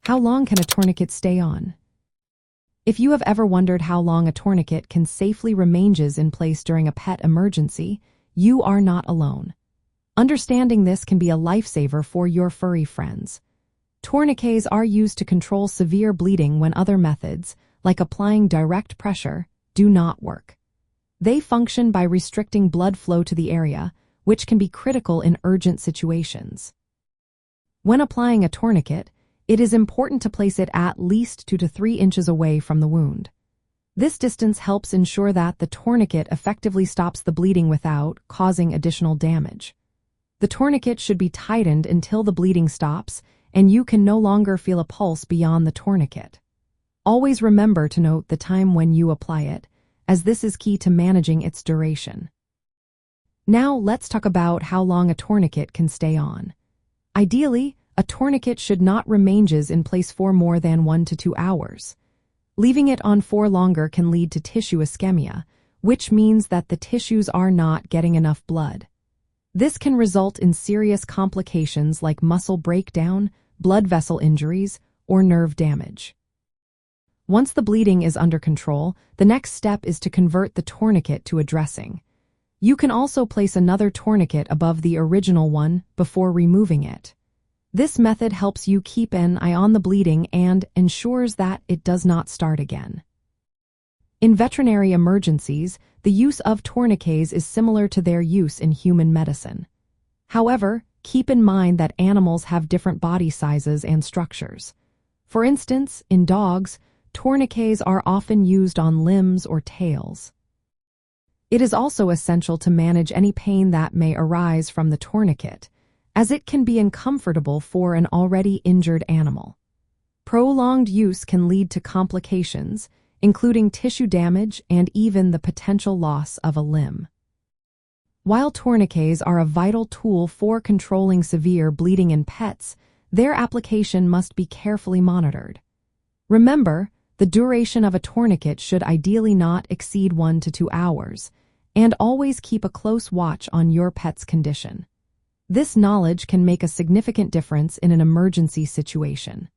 How long can a tourniquet stay on? If you have ever wondered how long a tourniquet can safely remain in place during a pet emergency, you are not alone. Understanding this can be a lifesaver for your furry friends. Tourniquets are used to control severe bleeding when other methods, like applying direct pressure, do not work. They function by restricting blood flow to the area, which can be critical in urgent situations. When applying a tourniquet, it is important to place it at least 2 to 3 inches away from the wound. This distance helps ensure that the tourniquet effectively stops the bleeding without causing additional damage. The tourniquet should be tightened until the bleeding stops and you can no longer feel a pulse beyond the tourniquet. Always remember to note the time when you apply it, as this is key to managing its duration. Now let's talk about how long a tourniquet can stay on. Ideally, a tourniquet should not remain in place for more than 1 to 2 hours. Leaving it on for longer can lead to tissue ischemia, which means that the tissues are not getting enough blood. This can result in serious complications like muscle breakdown, blood vessel injuries, or nerve damage. Once the bleeding is under control, the next step is to convert the tourniquet to a dressing. You can also place another tourniquet above the original one before removing it. This method helps you keep an eye on the bleeding and ensures that it does not start again. In veterinary emergencies, the use of tourniquets is similar to their use in human medicine. However, keep in mind that animals have different body sizes and structures. For instance, in dogs, tourniquets are often used on limbs or tails. It is also essential to manage any pain that may arise from the tourniquet, as it can be uncomfortable for an already injured animal. Prolonged use can lead to complications, including tissue damage and even the potential loss of a limb. While tourniquets are a vital tool for controlling severe bleeding in pets, their application must be carefully monitored. Remember, the duration of a tourniquet should ideally not exceed 1 to 2 hours, and always keep a close watch on your pet's condition. This knowledge can make a significant difference in an emergency situation.